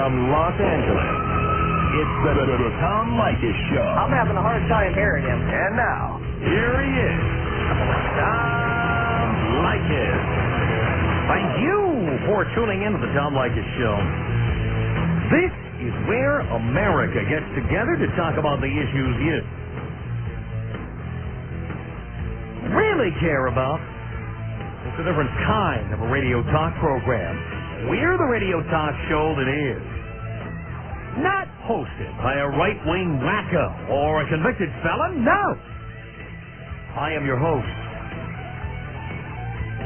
from Los Angeles, it's the Tom Leykis Show. I'm having a hard time hearing him. And now, here he is, Tom Leykis. Thank you for tuning in to the Tom Leykis Show. This is where America gets together to talk about the issues you really care about. It's a different kind of a radio talk program. We're the radio talk show that is not hosted by a right-wing wacko or a convicted felon. No. I am your host.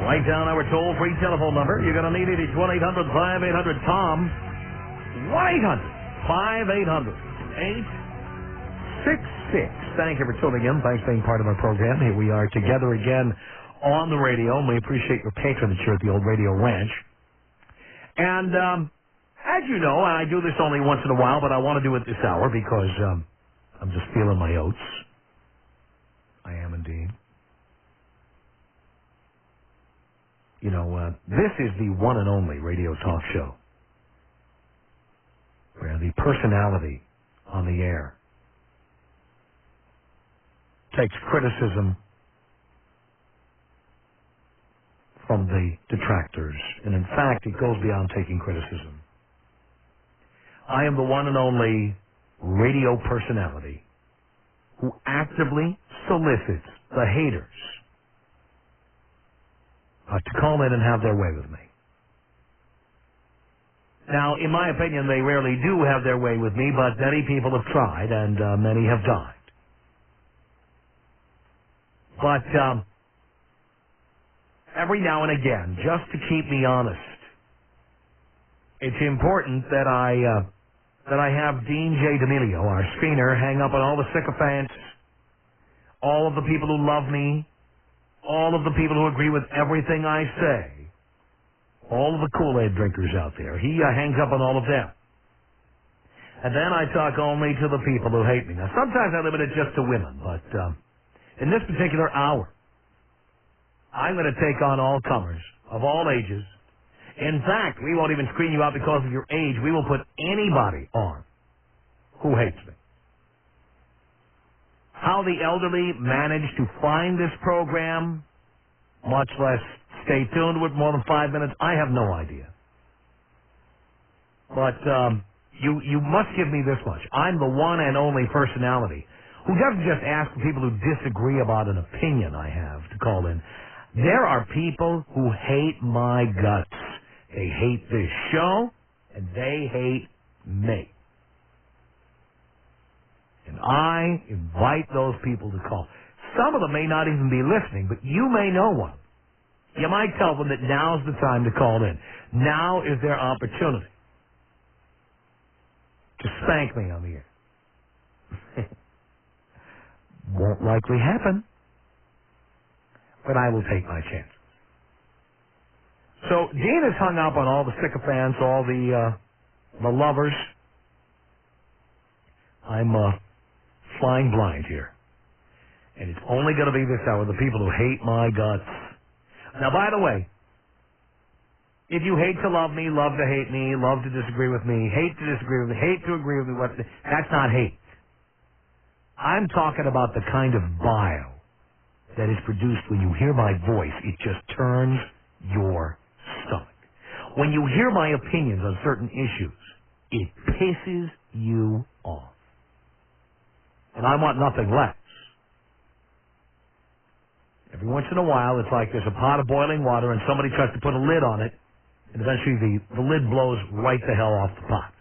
Write down our toll-free telephone number. You're going to need it. It's 1-800-5800-TOM. 1-800-5800-866. Thank you for tuning in. Thanks for being part of our program. Here we are together again on the radio, and we appreciate your patronage here at the old Radio Ranch. And as you know, and I do this only once in a while, but I want to do it this hour because I'm just feeling my oats. I am indeed. You know, this is the one and only radio talk show where the personality on the air takes criticism from the detractors. And in fact, it goes beyond taking criticism. I am the one and only radio personality who actively solicits the haters to call in and have their way with me. Now, in my opinion, they rarely do have their way with me, but many people have tried, and many have died. But every now and again, just to keep me honest, it's important that I have Dean J. D'Amelio, our screener, hang up on all the sycophants, all of the people who love me, all of the people who agree with everything I say, all of the Kool-Aid drinkers out there. He hangs up on all of them. And then I talk only to the people who hate me. Now, sometimes I limit it just to women, but in this particular hour, I'm going to take on all comers of all ages. In fact, we won't even screen you out because of your age. We will put anybody on who hates me. How the elderly manage to find this program, much less stay tuned with more than 5 minutes, I have no idea. But you must give me this much. I'm the one and only personality who doesn't just ask the people who disagree about an opinion I have to call in. There are people who hate my guts. They hate this show, and they hate me. And I invite those people to call. Some of them may not even be listening, but you may know one. You might tell them that now's the time to call in. Now is their opportunity to spank me on the air. Won't likely happen, but I will take my chances. So Dean has hung up on all the sycophants, all the lovers. I'm flying blind here. And it's only going to be this hour, the people who hate my guts. Now, by the way, if you hate to love me, love to hate me, love to disagree with me, hate to disagree with me, hate to agree with me, that's not hate. I'm talking about the kind of bile that is produced when you hear my voice. It just turns your stomach. When you hear my opinions on certain issues, it pisses you off. And I want nothing less. Every once in a while, it's like there's a pot of boiling water and somebody tries to put a lid on it, and eventually the lid blows right the hell off the pot.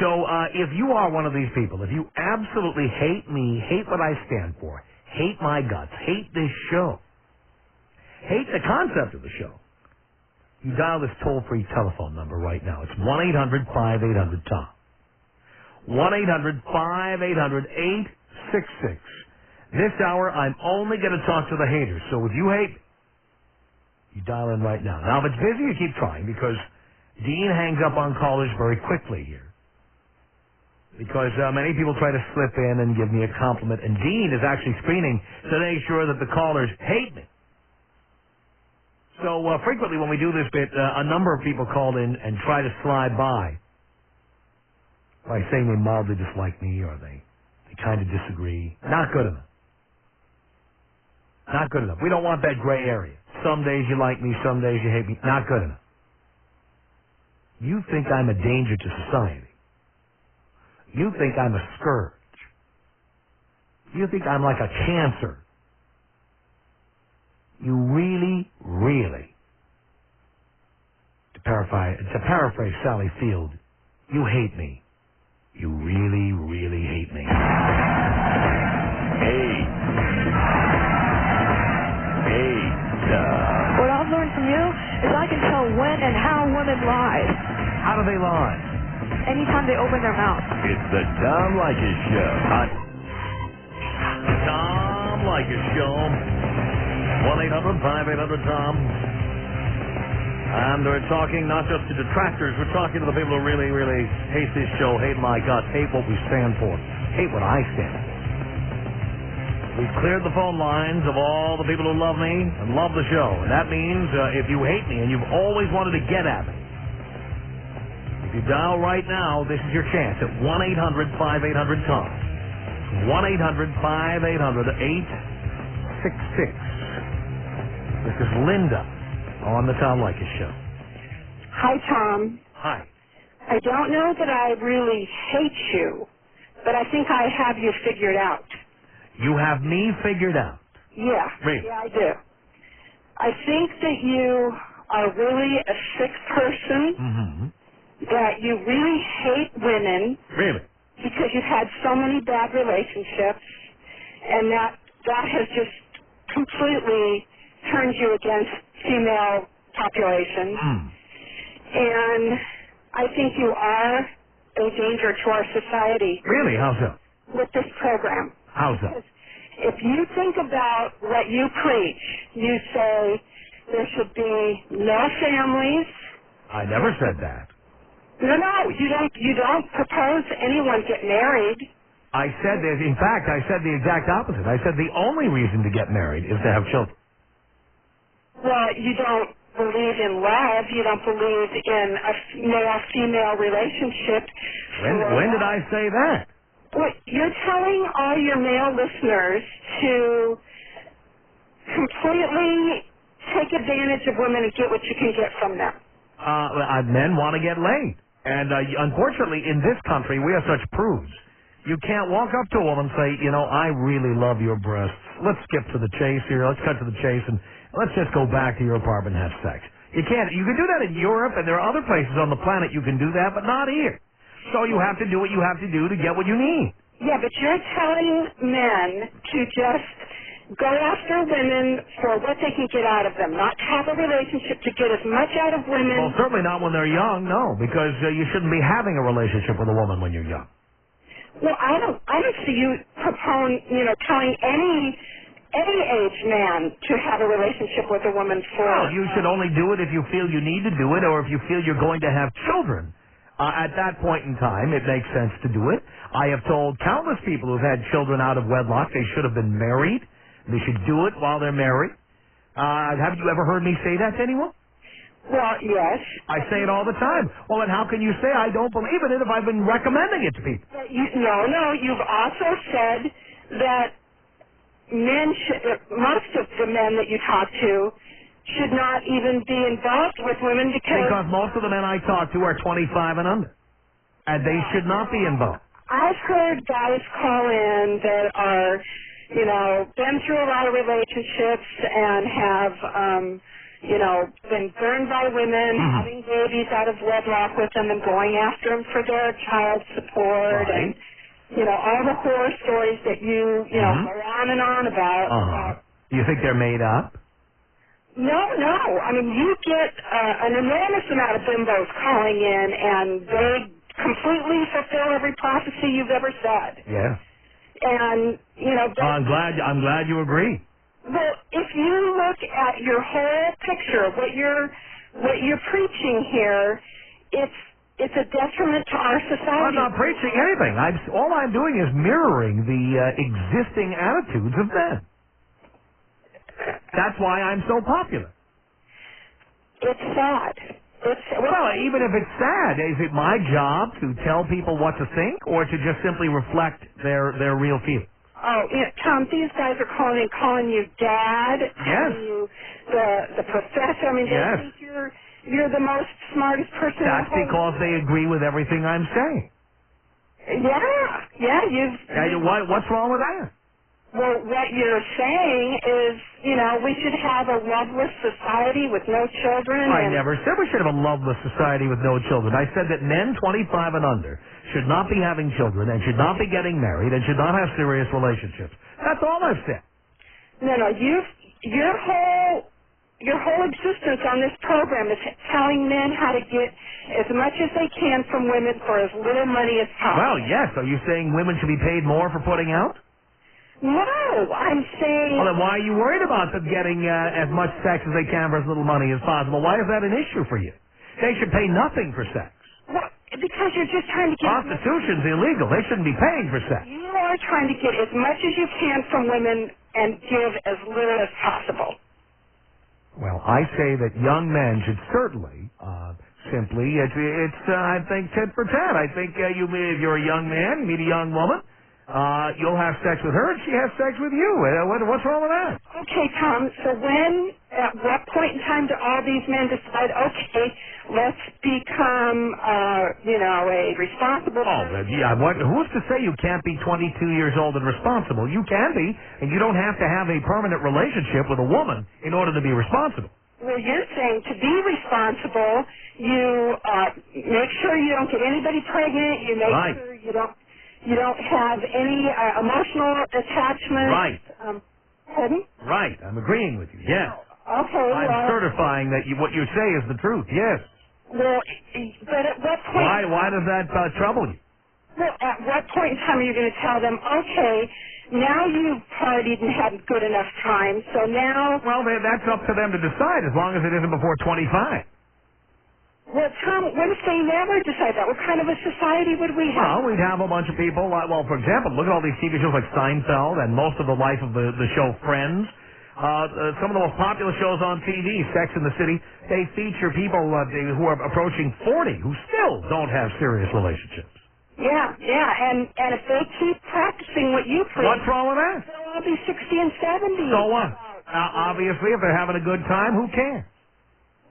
So if you are one of these people, if you absolutely hate me, hate what I stand for, hate my guts, hate this show, hate the concept of the show, you dial this toll-free telephone number right now. It's 1-800-5800-TOM. 1-800-5800-866. This hour, I'm only going to talk to the haters. So if you hate me, you dial in right now. Now, if it's busy, you keep trying because Dean hangs up on callers very quickly here. Because many people try to slip in and give me a compliment, and Dean is actually screening to make sure that the callers hate me. So frequently when we do this bit, a number of people called in and try to slide by saying they mildly dislike me or they kind of disagree. Not good enough. Not good enough. We don't want that gray area. Some days you like me, some days you hate me. Not good enough. You think I'm a danger to society. You think I'm a scourge. You think I'm like a cancer. You really, really, to paraphrase Sally Field, you hate me. You really, really hate me. Hate. What I've learned from you is I can tell when and how women lie. How do they lie? Anytime they open their mouth. It's the Tom Leykis Show. Tom Leykis Show. 1-800-5800-TOM. And we're talking not just to detractors, we're talking to the people who really, really hate this show, hate like us, hate what we stand for, hate what I stand for. We've cleared the phone lines of all the people who love me and love the show. And that means if you hate me and you've always wanted to get at me, if you dial right now, this is your chance at 1-800-5800-TOM. 1-800-5800-866. This is Linda on the Tom Leykis Show. Hi, Tom. Hi. I don't know that I really hate you, but I think I have you figured out. You have me figured out. Yeah. Really? Yeah, I do. I think that you are really a sick person, that you really hate women. Really? Because you've had so many bad relationships, and that has just completely turned you against female population. And I think you are a danger to our society. Really? How so? With this program. How so? Because if you think about what you preach, you say there should be no families. I never said that. No, you don't propose anyone get married. I said that, in fact, I said the exact opposite. I said the only reason to get married is to have children. Well, you don't believe in love. You don't believe in a male-female relationship. When did I say that? Well, you're telling all your male listeners to completely take advantage of women and get what you can get from them. Men want to get laid. And unfortunately, in this country, we are such prudes. You can't walk up to a woman and say, you know, I really love your breasts. Let's skip to the chase here. Let's cut to the chase and let's just go back to your apartment and have sex. You can't. You can do that in Europe, and there are other places on the planet you can do that, but not here. So you have to do what you have to do to get what you need. Yeah, but you're telling men to just go after women for what they can get out of them, not have a relationship to get as much out of women. Well, certainly not when they're young, no, because you shouldn't be having a relationship with a woman when you're young. Well, I don't see you telling any age man to have a relationship with a woman for. Well, you should only do it if you feel you need to do it, or if you feel you're going to have children. At that point in time, it makes sense to do it. I have told countless people who've had children out of wedlock they should have been married. They should do it while they're married. Have you ever heard me say that to anyone? Well, yes. I say it all the time. Well, then how can you say I don't believe in it if I've been recommending it to people? No. You've also said that most of the men that you talk to should not even be involved with women because most of the men I talk to are 25 and under, and they should not be involved. I've heard guys call in that are, been through a lot of relationships and have, been burned by women, having babies out of wedlock with them and going after them for their child support and, all the horror stories that you, go on and on about. You think they're made up? No. I mean, you get an enormous amount of bimbos calling in, and they completely fulfill every prophecy you've ever said. Yeah. And, I'm glad you agree. Well, if you look at your whole picture, what you're preaching here, it's a detriment to our society. I'm not preaching anything. All I'm doing is mirroring the existing attitudes of men. That's why I'm so popular. It's sad. Well, even if it's sad, is it my job to tell people what to think or to just simply reflect their real feelings? Oh, Tom, these guys are calling you dad, calling you the professor. I mean, they think you're the most smartest person That's in the whole because they agree with everything I'm saying. What's wrong with that? Well, what you're saying is, we should have a loveless society with no children. I never said we should have a loveless society with no children. I said that men 25 and under should not be having children and should not be getting married and should not have serious relationships. That's all I've said. No, your whole existence on this program is telling men how to get as much as they can from women for as little money as possible. Well, yes. Are you saying women should be paid more for putting out? No, I'm saying... Well, then why are you worried about them getting as much sex as they can for as little money as possible? Why is that an issue for you? They should pay nothing for sex. Well, because you're just trying to get... Prostitution's illegal. They shouldn't be paying for sex. You are trying to get as much as you can from women and give as little as possible. Well, I say that young men should certainly simply, I think, tit for tat. I think if you're a young man, you meet a young woman, you'll have sex with her and she has sex with you. What's wrong with that? Okay, Tom, so at what point in time do all these men decide, okay, let's become, a responsible person? Who's to say you can't be 22 years old and responsible? You can be, and you don't have to have a permanent relationship with a woman in order to be responsible. Well, you're saying to be responsible, you make sure you don't get anybody pregnant, you make sure you don't have any emotional attachment. Right. Pardon? Right. I'm agreeing with you. Yes. Okay. I'm certifying that what you say is the truth. Yes. Well, but at what point... Why does that trouble you? Well, at what point in time are you going to tell them, okay, now you've partied and had good enough time, so now... Well, that's up to them to decide, as long as it isn't before 25. Well, Tom, what if they never decide that? What kind of a society would we have? Well, we'd have a bunch of people, for example, look at all these TV shows like Seinfeld and most of the life of the show Friends. Some of the most popular shows on TV, Sex and the City, they feature people who are approaching 40 who still don't have serious relationships. Yeah, and if they keep practicing what you preach... What's wrong with that? They'll all be 60 and 70. So what? Obviously, if they're having a good time, who cares?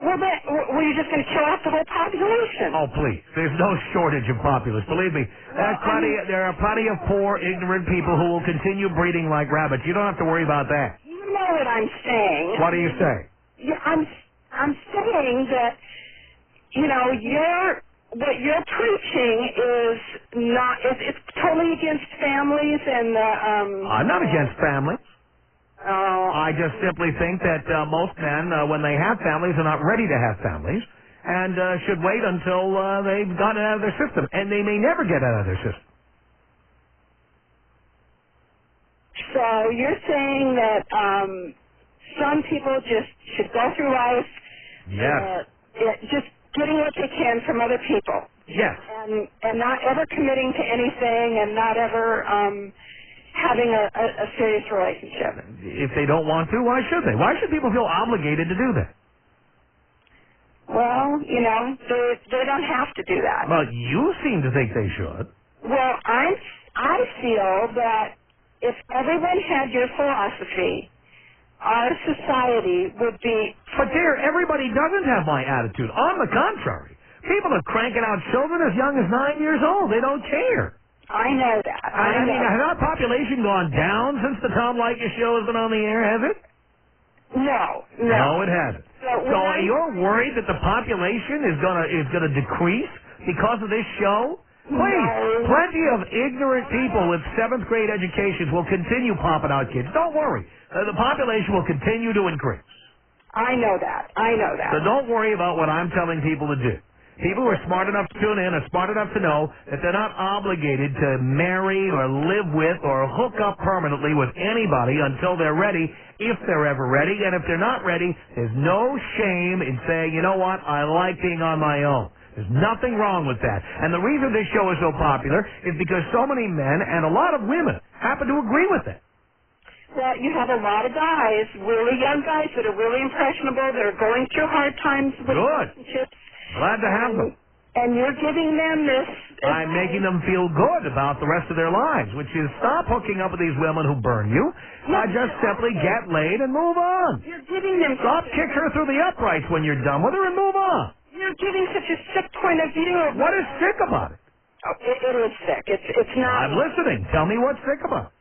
Well, you're just going to kill off the whole population. Oh, please. There's no shortage of populace. Believe me, there are plenty of poor, ignorant people who will continue breeding like rabbits. You don't have to worry about that. You know what I'm saying. What do you say? I'm saying that, what you're preaching is it's totally against families and I'm not against families. I just simply think that most men, when they have families, are not ready to have families and should wait until they've gotten out of their system. And they may never get out of their system. So you're saying that some people just should go through life just getting what they can from other people. Yes. And not ever committing to anything and not ever... having a serious relationship. If they don't want to, why should they? Why should people feel obligated to do that? Well, they don't have to do that. Well, you seem to think they should. Well, I feel that if everyone had your philosophy, our society would be... But dear, everybody doesn't have my attitude. On the contrary, people are cranking out children as young as 9 years old. They don't care. I know that. I mean, has our population gone down since the Tom Leykis show has been on the air, has it? No. No, it hasn't. So you're worried that the population is gonna decrease because of this show? Please, plenty of ignorant people with 7th grade educations will continue popping out kids. Don't worry. The population will continue to increase. I know that. So don't worry about what I'm telling people to do. People who are smart enough to tune in are smart enough to know that they're not obligated to marry or live with or hook up permanently with anybody until they're ready, if they're ever ready. And if they're not ready, there's no shame in saying, you know what, I like being on my own. There's nothing wrong with that. And the reason this show is so popular is because so many men and a lot of women happen to agree with it. that you have a lot of guys, really young guys that are really impressionable, that are going through hard times with relationships. Glad to have them. And you're giving them this... I'm making them feel good about the rest of their lives, which is stop hooking up with these women who burn you. Just simply get laid and move on. You're giving them... Stop, kick her through the uprights when you're done with her and move on. You're giving such a sick point of view. What is sick about it? Oh, it is sick. It's not... I'm listening. Tell me what's sick about it.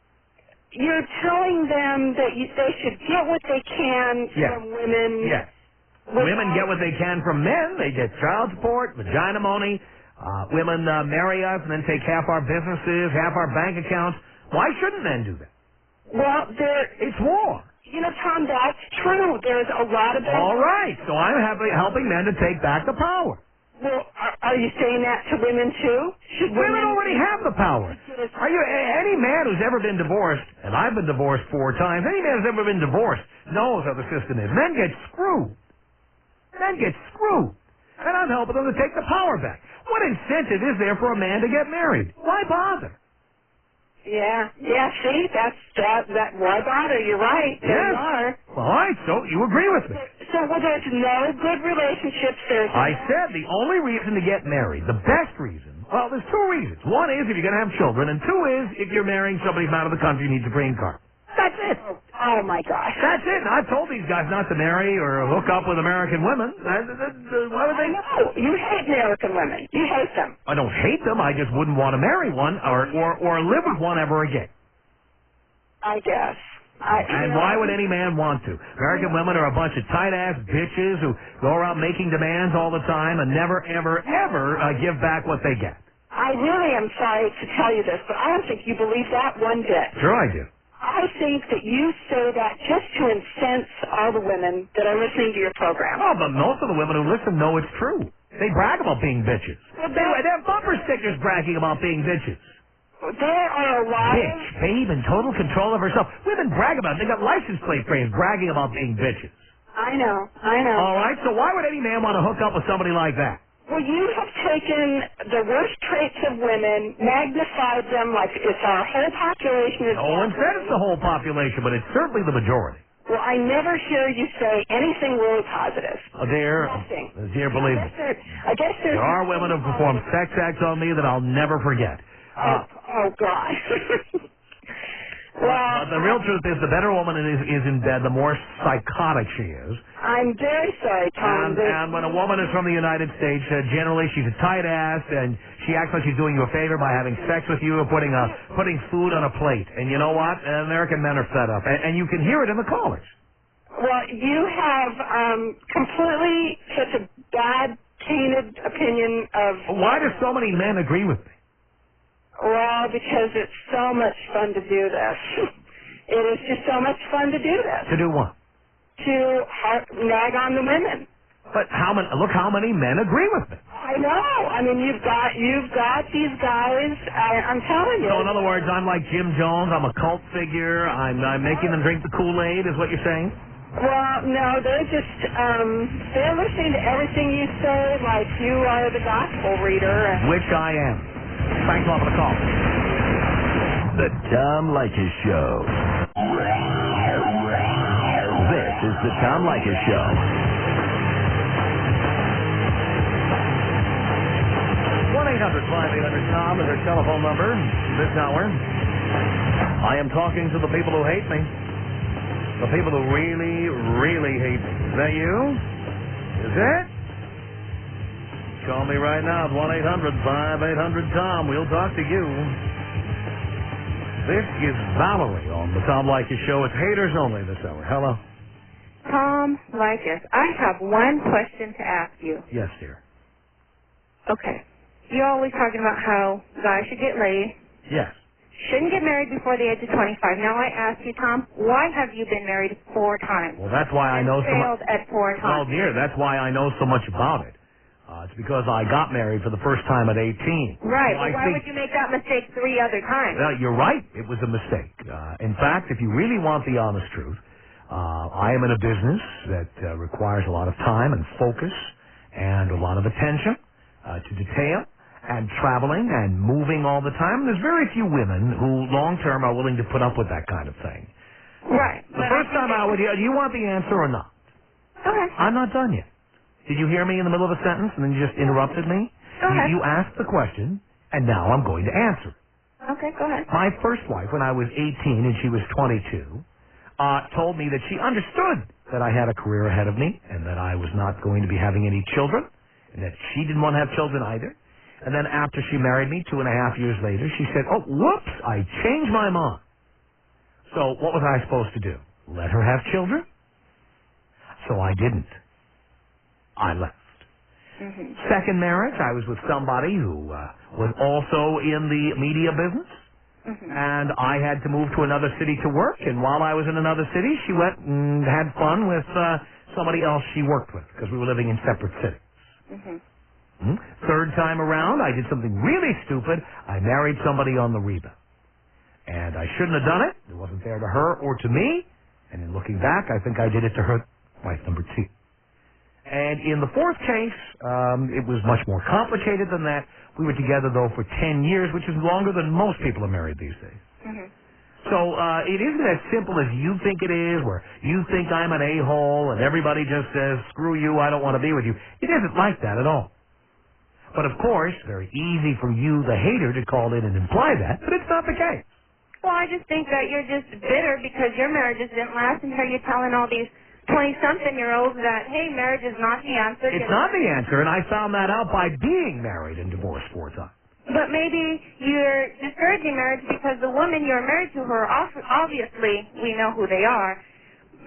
You're telling them that they should get what they can from women. Yes. Women get what they can from men. They get child support, vagina money. Women marry us and then take half our businesses, half our bank accounts. Why shouldn't men do that? Well, it's war. You know, Tom, that's true. There's a lot of... All right. So I'm helping men to take back the power. Well, are you saying that to women, too? Women already have the power. Any man who's ever been divorced, and I've been divorced 4 times, any man who's ever been divorced knows how the system is. Men get screwed. And I'm helping them to take the power back. What incentive is there for a man to get married? Why bother? Yeah, see, that why bother? You're right. Yes. They are. Well, all right, so you agree with me. So there's no good relationships. I said the only reason to get married, the best reason, well, there's 2 reasons. One is if you're going to have children, and 2 is if you're marrying somebody from out of the country who needs a green card. That's it. Oh, my gosh. That's it. And I've told these guys not to marry or hook up with American women. Why would they? No, you hate American women. You hate them. I don't hate them. I just wouldn't want to marry one or live with one ever again. I guess. And why would any man want to? American women are a bunch of tight-ass bitches who go around making demands all the time and never, ever, ever give back what they get. I really am sorry to tell you this, but I don't think you believe that one bit. Sure I do. I think that you say that just to incense all the women that are listening to your program. Oh, but most of the women who listen know it's true. They brag about being bitches. Well, they have bumper stickers bragging about being bitches. There are a lot Bitch, babe, in total control of herself. Women brag about it. They got license plate frames bragging about being bitches. I know. All right, so why would any man want to hook up with somebody like that? Well, you have taken the worst traits of women, magnified them like it's our whole population. No one said it's the whole population, but it's certainly the majority. Well, I never hear you say anything really positive. Oh, dear. Nothing. Dear, believe me. I guess there are women who perform sex acts on me that I'll never forget. Oh, God. Well, the real truth is the better a woman is in bed, the more psychotic she is. I'm very sorry, Tom. And when a woman is from the United States, generally she's a tight ass, and she acts like she's doing you a favor by having sex with you or putting food on a plate. And you know what? American men are fed up, and you can hear it in the callers. Well, you have completely such a bad, tainted opinion of... Why do so many men agree with me? Well, because it's so much fun to do this. It is just so much fun to do this. To do what? To nag on the women. But look how many men agree with me. I know. I mean, you've got these guys. I'm telling you. So in other words, I'm like Jim Jones. I'm a cult figure. I'm making them drink the Kool-Aid, is what you're saying? Well, no, they're just they're listening to everything you say like you are the gospel reader. Which I am. Thanks a lot for the call. The Tom Leykis Show. This is the Tom Leykis Show. 1-800-5800-TOM is our telephone number this hour. I am talking to the people who hate me. The people who really, really hate me. Is that you? Is it? Call me right now at 1-800-5800-TOM. We'll talk to you. This is Valerie on the Tom Leykis Show. It's haters only this hour. Hello. Tom Leykis, I have one question to ask you. Yes, dear. Okay. You're always talking about how guys should get laid. Yes. Shouldn't get married before the age of 25. Now I ask you, Tom, why have you been married 4 times? Well, that's why I know so much. Failed at 4 times. Well, dear, that's why I know so much about it. It's because I got married for the first time at 18. Right. Well, why would you make that mistake 3 other times? Well, you're right. It was a mistake. In fact, if you really want the honest truth, I am in a business that requires a lot of time and focus and a lot of attention to detail and traveling and moving all the time. There's very few women who long-term are willing to put up with that kind of thing. Right. The first time out with you, do you want the answer or not? Okay. I'm not done yet. Did you hear me in the middle of a sentence and then you just interrupted me? Go ahead. You asked the question, and now I'm going to answer. Okay, go ahead. My first wife, when I was 18 and she was 22, told me that she understood that I had a career ahead of me and that I was not going to be having any children and that she didn't want to have children either. And then after she married me 2.5 years later, she said, oh, whoops, I changed my mind. So what was I supposed to do? Let her have children? So I didn't. I left. Mm-hmm. Second marriage, I was with somebody who was also in the media business. Mm-hmm. And I had to move to another city to work. And while I was in another city, she went and had fun with somebody else she worked with because we were living in separate cities. Mm-hmm. Third time around, I did something really stupid. I married somebody on the rebound. And I shouldn't have done it. It wasn't fair to her or to me. And in looking back, I think I did it to her, wife number 2. And in the fourth case, it was much more complicated than that. We were together, though, for 10 years, which is longer than most people are married these days. Mm-hmm. So it isn't as simple as you think it is, where you think I'm an a-hole and everybody just says, screw you, I don't want to be with you. It isn't like that at all. But, of course, very easy for you, the hater, to call in and imply that, but it's not the case. Well, I just think that you're just bitter because your marriages didn't last, and here you're telling all these 20-something-year-olds that, hey, marriage is not the answer. It's not the answer, and I found that out by being married and divorced 4 times. But maybe you're discouraging marriage because the woman you're married to, her, obviously, we know who they are,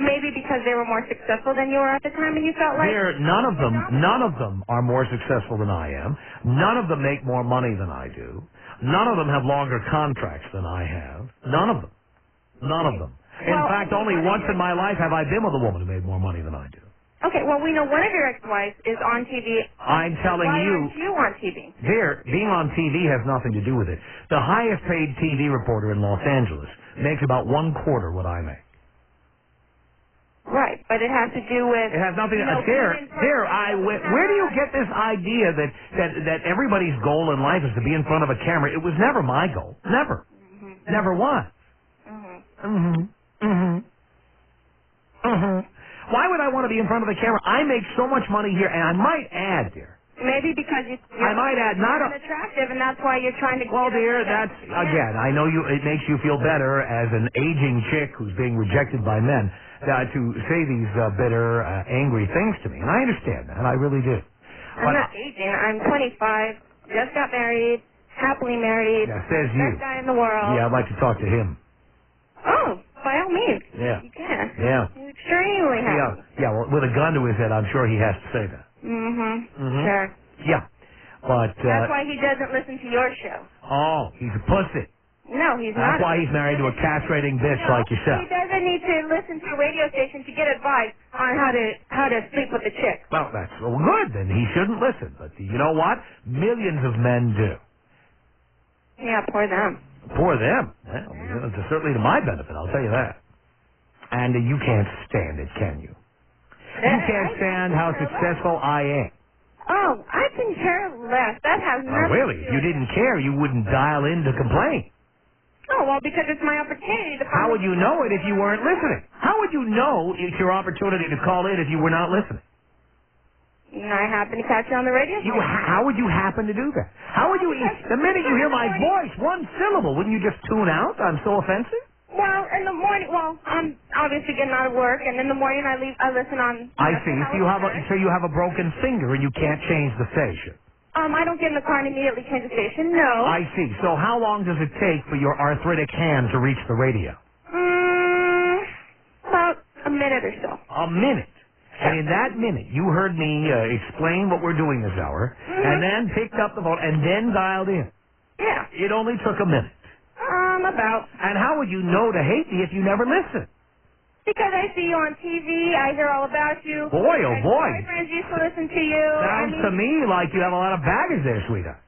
maybe because they were more successful than you were at the time, and you felt like... None of them are more successful than I am. None of them make more money than I do. None of them have longer contracts than I have. None of them. None of them. In fact, only once in my life have I been with a woman who made more money than I do. Okay, well, we know one of your ex-wives is on TV. I'm telling Why you... aren't you on TV? Being on TV has nothing to do with it. The highest paid TV reporter in Los Angeles makes about 1/4 what I make. Right, but it has to do with... It has nothing to... Where do you get this idea that everybody's goal in life is to be in front of a camera? It was never my goal. Never. Mm-hmm. Never was. Mm-hmm. Why would I want to be in front of the camera? I make so much money here, and I might add, dear. Maybe because you're attractive, and that's why you're trying to... Well, dear, that's, again, I know it makes you feel better as an aging chick who's being rejected by men to say these bitter, angry things to me. And I understand that, I really do. I'm not aging. I'm 25, just got married, happily married. Yeah, says you. Best guy in the world. Yeah, I'd like to talk to him. Oh, by all means. Yeah. You can. Yeah. He's extremely happy. Yeah, well, with a gun to his head, I'm sure he has to say that. Sure. Yeah. But... that's why he doesn't listen to your show. Oh, he's a pussy. No, he's not. That's why he's married to a castrating bitch like yourself. He doesn't need to listen to a radio station to get advice on how to sleep with a chick. Well, that's good. Then he shouldn't listen. But you know what? Millions of men do. Yeah, poor them. Poor them. Well, it's certainly to my benefit, I'll tell you that. And you can't stand it, can you? You can't stand how successful I am. Oh, I can care less. That has nothing really? to do If you with didn't care, you wouldn't dial in to complain. Oh, well, because it's my opportunity to... How would you know it if you weren't listening? How would you know it's your opportunity to call in if you were not listening? I happen to catch you on the radio. How would you happen to do that? How would you... The minute you hear my voice, one syllable, wouldn't you just tune out? I'm so offensive? Well, in the morning, I'm obviously getting out of work, and in the morning I listen on... I see. So you have a broken finger and you can't change the station. I don't get in the car and immediately change the station, no. I see. So how long does it take for your arthritic hand to reach the radio? About a minute or so. A minute. And in that minute, you heard me explain what we're doing this hour, and then picked up the phone, and then dialed in. Yeah. It only took a minute. About. And how would you know to hate me if you never listen? Because I see you on TV, I hear all about you. Boy, oh boy. My friends used to listen to you. Sounds to me like you have a lot of baggage there, sweetheart.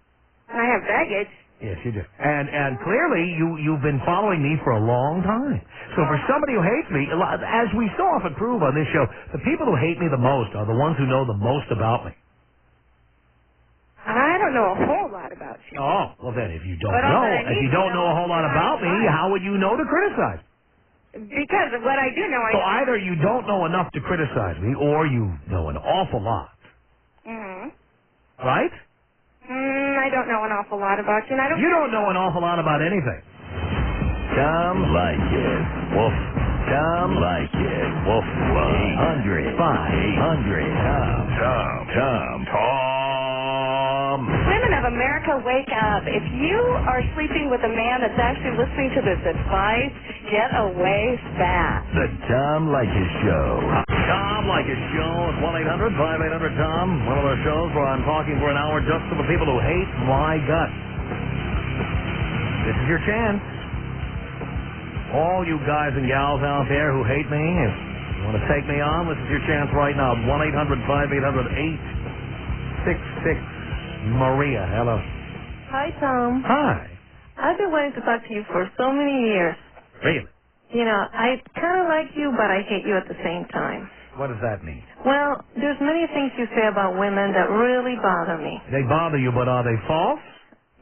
I have baggage. Yes, you do. And clearly, you've been following me for a long time. So for somebody who hates me, as we so often prove on this show, the people who hate me the most are the ones who know the most about me. I don't know a whole lot about you. Oh, well then, if you don't know a whole lot about me, how would you know to criticize? Because of what I do know, So either you don't know enough to criticize me, or you know an awful lot. Mm-hmm. Right? I don't know an awful lot about you, and I don't. You don't know an awful lot about anything. Tom Leykis. Woof. Tom Leykis. Woof. 800 5800 Tom. Women of America, wake up. If you are sleeping with a man that's actually listening to this advice, get away fast. The Tom Leykis Show. Tom Leykis Show at 1-800-5800-TOM. One of those shows where I'm talking for an hour just to the people who hate my guts. This is your chance. All you guys and gals out there who hate me, if you want to take me on, this is your chance right now. 1-800-5800-866. Maria, hello. Hi, Tom. Hi. I've been wanting to talk to you for so many years. Really? You know, I kind of like you, but I hate you at the same time. What does that mean? Well, there's many things you say about women that really bother me. They bother you, but are they false?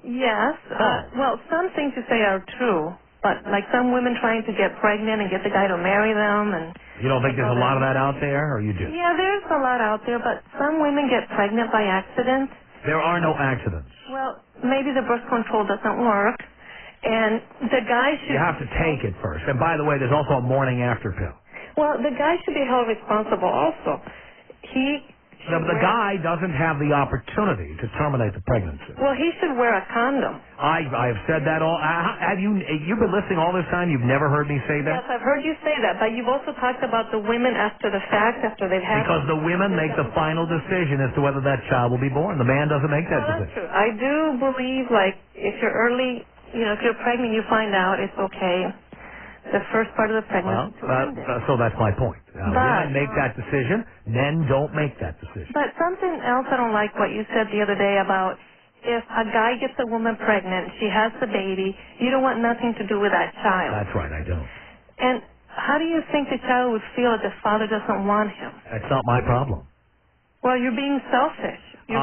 Yes. Oh. Well, some things you say are true, but like some women trying to get pregnant and get the guy to marry them, and You don't think there's a lot of that out there, or you do? yeah, there's a lot out there, but some women get pregnant by accident. There are no accidents. Well, maybe the birth control doesn't work, and the guy should... You have to take it first. And by the way, there's also a morning after pill. Well, the guy should be held responsible also. The guy doesn't have the opportunity to terminate the pregnancy. Well, he should wear a condom. I have said that all. Have you've been listening all this time? You've never heard me say that? Yes, I've heard you say that, but you've also talked about the women after the fact, after they've had... Because the women make the final decision as to whether that child will be born. The man doesn't make that Well, that's decision. true. I do believe, like, if you're early, if you're pregnant, you find out, it's okay. The first part of the pregnancy to end it. So that's my point. Women make that decision. Men don't make that decision. But something else I don't like what you said the other day about if a guy gets a woman pregnant, she has the baby, you don't want nothing to do with that child. That's right, I don't. And how do you think the child would feel if the father doesn't want him? That's not my problem. Well, you're being selfish. You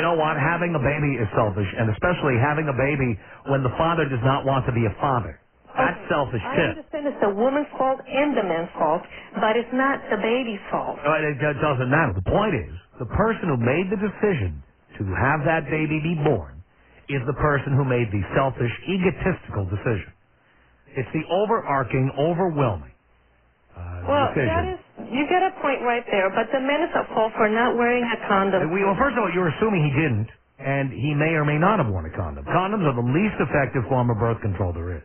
know what? Having a baby is selfish, and especially having a baby when the father does not want to be a father. That's selfish, I too. understand it's the woman's fault and the man's fault, but it's not the baby's fault. It doesn't matter. The point is, the person who made the decision to have that baby be born is the person who made the selfish, egotistical decision. It's the overarching, overwhelming decision. You get a point right there, but the man is at fault for not wearing a condom. Well, first of all, you're assuming he didn't, and he may or may not have worn a condom. Condoms are the least effective form of birth control there is.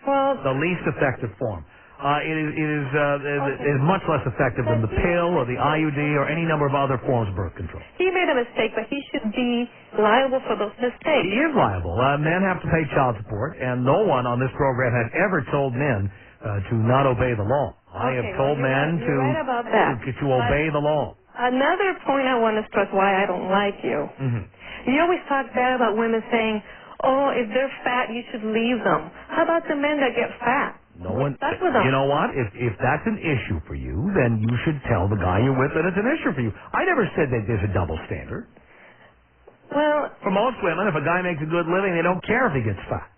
Well, The least effective form. It is much less effective than the pill or the IUD or any number of other forms of birth control. he made a mistake, but he should be liable for those mistakes. He is liable. Men have to pay child support, and no one on this program has ever told men to not obey the law. I have told men you're right about that. to obey the law. Another point I want to stress why I don't like you. Mm-hmm. You always talk bad about women saying, oh, if they're fat, you should leave them. How about the men that get fat? No one. Stuck with them. You know what? If that's an issue for you, then you should tell the guy you're with that it's an issue for you. I never said that there's a double standard. Well, For most women, if a guy makes a good living, they don't care if he gets fat.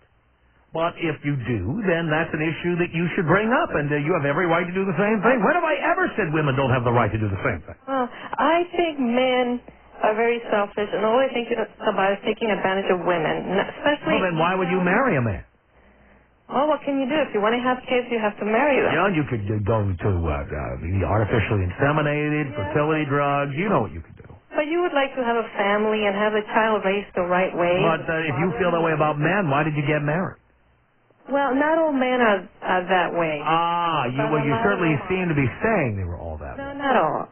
But if you do, then that's an issue that you should bring up, and you have every right to do the same thing. When have I ever said women don't have the right to do the same thing? well, I think men are very selfish, and all they think about is taking advantage of women, especially... Well, then why would you marry a man? Oh, what can you do? If you want to have kids, you have to marry them. You know, you could go to be artificially inseminated, fertility drugs. You know what you could do. But you would like to have a family and have a child raised the right way. But if you feel that way about men, why did you get married? Well, not all men are that way. You certainly seem to be saying they were all that way. No, not all.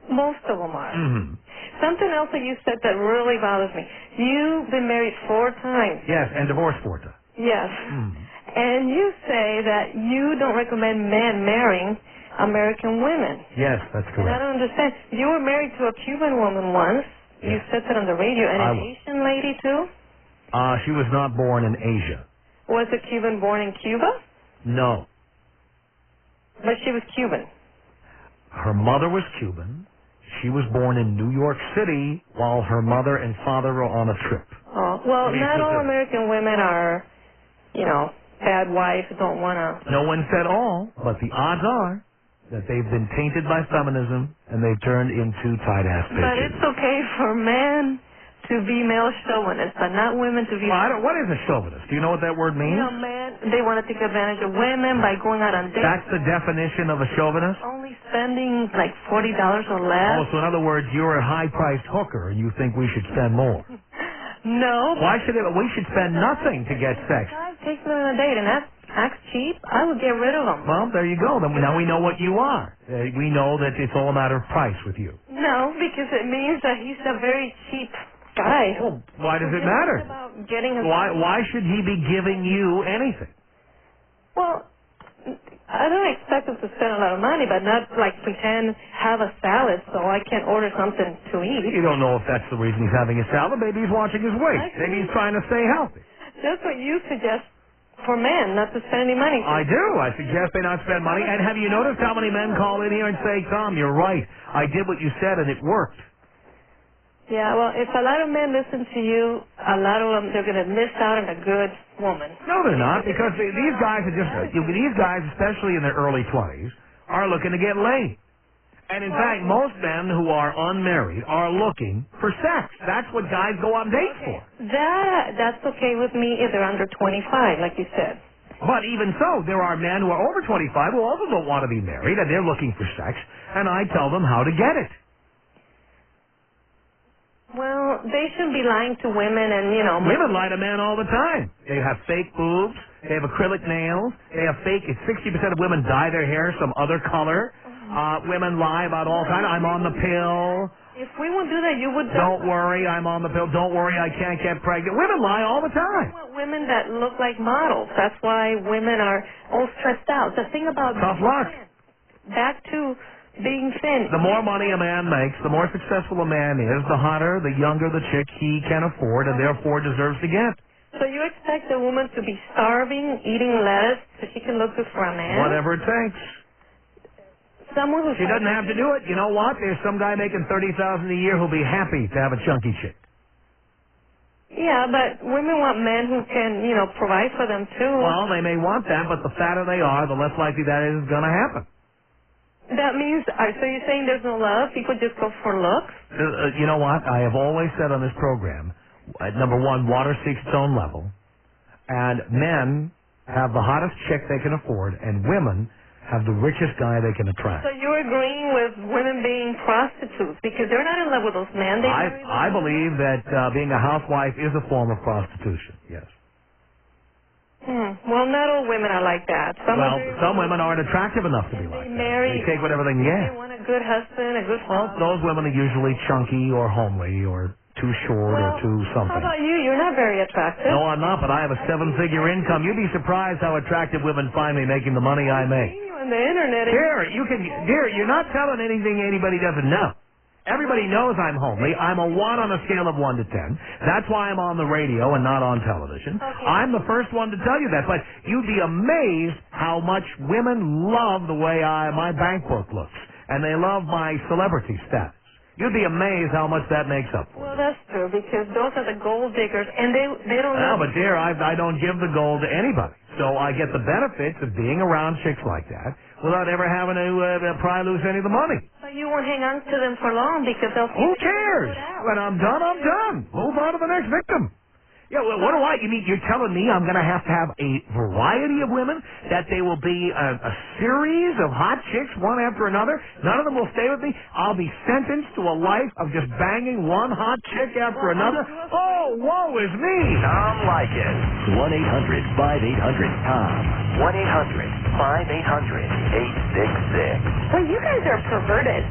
Most of them are. Mm-hmm. Something else that you said that really bothers me. You've been married 4 times. Yes, and divorced 4 times. Yes. Mm-hmm. And you say that you don't recommend men marrying American women. Yes, that's And I correct. don't understand. You were married to a Cuban woman once. You Yes. said that on the radio. And I an was. Asian lady, too? She was not born in Asia. Was a Cuban born in Cuba? No. But she was Cuban. Her mother was Cuban. She was born in New York City while her mother and father were on a trip. Oh, well, To be not all specific. American women are, bad wife, don't want to... No one said all, but the odds are that they've been tainted by feminism and they've turned into tight-ass bitches. But it's okay for men to be male chauvinists, but not women to be... Well, what is a chauvinist? Do you know what that word means? You know, men, they want to take advantage of women by going out on dates. That's the definition of a chauvinist? Only spending like $40 or less. Oh, so in other words, you're a high-priced hooker and you think we should spend more. No. Why should we should spend nothing to get sex? Guys take me on a date and acts cheap, I would get rid of them. Well, there you go. Then now we know what you are. We know that it's all a matter of price with you. No, because it means that he's a very cheap guy. Well, why does it matter? About getting his Why should he be giving you anything? Well, I don't expect him to spend a lot of money, but not like pretend have a salad so I can order something to eat. You don't know if that's the reason he's having a salad. Maybe he's watching his weight. Maybe he's trying to stay healthy. That's what you suggest for men, not to spend any money. I do. I suggest they not spend money. And have you noticed how many men call in here and say, Tom, you're right. I did what you said and it worked. Yeah, well, if a lot of men listen to you, a lot of them, they're going to miss out on a good woman. No, they're not, because these guys are just, these guys, especially in their early 20s, are looking to get laid. And in fact, most men who are unmarried are looking for sex. That's what guys go on dates for. That's okay with me if they're under 25, like you said. But even so, there are men who are over 25 who also don't want to be married, and they're looking for sex, and I tell them how to get it. Well, they shouldn't be lying to women and, you know... Women lie to men all the time. They have fake boobs. They have acrylic nails. They have fake... 60% of women dye their hair some other color. Women lie about all kinds. I'm on the pill. If we would do that, you would... Don't worry, I'm on the pill. Don't worry, I can't get pregnant. Women lie all the time. I want women that look like models. That's why women are all stressed out. The thing about... Tough luck. Back to... being thin. The more money a man makes, the more successful a man is, the hotter, the younger the chick he can afford and therefore deserves to get. So you expect a woman to be starving, eating lettuce, so she can look good for a man? Whatever it takes. Someone who... She doesn't have to do it. You know what? There's some guy making $30,000 a year who'll be happy to have a chunky chick. Yeah, but women want men who can, you know, provide for them too. Well, they may want that, but the fatter they are, the less likely that is going to happen. That means, so you're saying there's no love? People just go for looks? You know what? I have always said on this program, number one, water seeks its own level, and men have the hottest chick they can afford, and women have the richest guy they can attract. So you're agreeing with women being prostitutes because they're not in love with those men. I believe that being a housewife is a form of prostitution, yes. Well, not all women are like that. Some women aren't attractive enough to be like that. They take whatever they can get. They want a good husband, a good father. Those women are usually chunky or homely or too short or too something. How about you? You're not very attractive. No, I'm not, but I have a 7-figure income. You'd be surprised how attractive women find me making the money I make. I've seen you on the internet. Dear, you're not telling anything anybody doesn't know. Everybody knows I'm homely. I'm a 1 on a scale of 1 to 10. That's why I'm on the radio and not on television. Okay. I'm the first one to tell you that. But you'd be amazed how much women love the way my bank book looks. And they love my celebrity status. You'd be amazed how much that makes up for. Well, that's true, because those are the gold diggers, and they don't know. But dear, I don't give the gold to anybody. So I get the benefits of being around chicks like that without ever having to pry loose any of the money. But you won't hang on to them for long because they'll... Who cares? When I'm done. Move on to the next victim. Yeah, well, what do you mean? You're telling me I'm going to have a variety of women, that they will be a series of hot chicks, one after another? None of them will stay with me? I'll be sentenced to a life of just banging one hot chick after another? Oh, woe is me! Tom Leykis. 1-800-5800-TOM. 1-800-5800-866. Well, you guys are perverted.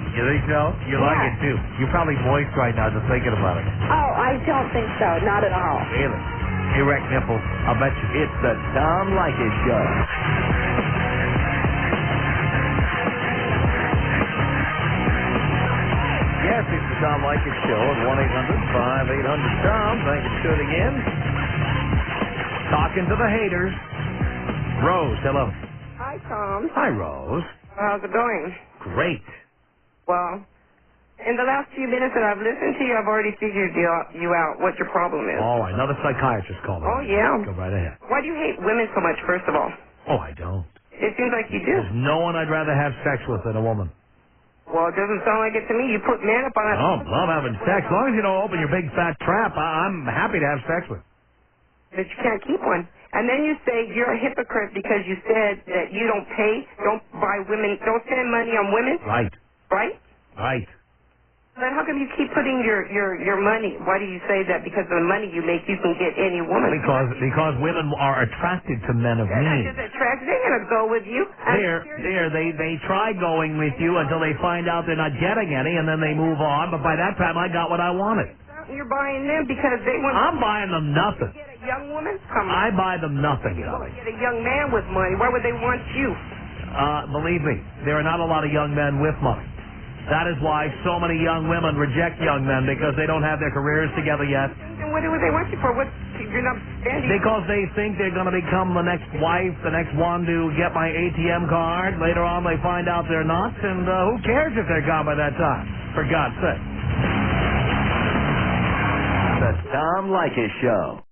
You think so? You like it, too. You're probably moist right now just thinking about it. Oh, I don't think so. Not at all. Really? Erect nipples. I'll bet you. It's the Tom Leykis Show. Yes, it's the Tom Leykis Show at 1-800-5800-TOM. Thank you for tuning in. Talking to the haters. Rose, hello. Hi, Tom. Hi, Rose. How's it going? Great. Well, In the last few minutes that I've listened to you, I've already figured you out what your problem is. All right, another psychiatrist called. Oh, yeah. Go right ahead. Why do you hate women so much, first of all? Oh, I don't. It seems like you do. There's no one I'd rather have sex with than a woman. Well, it doesn't sound like it to me. You put men up on a... Oh, love having sex. As long as you don't open your big fat trap, I'm happy to have sex with. But you can't keep one. And then you say you're a hypocrite because you said that you don't pay, don't buy women, don't spend money on women. Right. Right? Right. Then how come you keep putting your money? Why do you say that? Because of the money you make, you can get any woman. Because women are attracted to men of means. They're just attracted. They're going to go with you. They try going with you until they find out they're not getting any, and then they move on. But by that time, I got what I wanted. You're buying them because they want... I'm buying them nothing. Get a young woman? Come on. I buy them nothing, Tommy. Get a young man with money. Why would they want you? Believe me, there are not a lot of young men with money. That is why so many young women reject young men, because they don't have their careers together yet. And what do they want you for? What, you're not standing... Because they think they're going to become the next wife, the next one to get my ATM card. Later on, they find out they're not, and who cares if they're gone by that time? For God's sake. The Tom Leykis Show.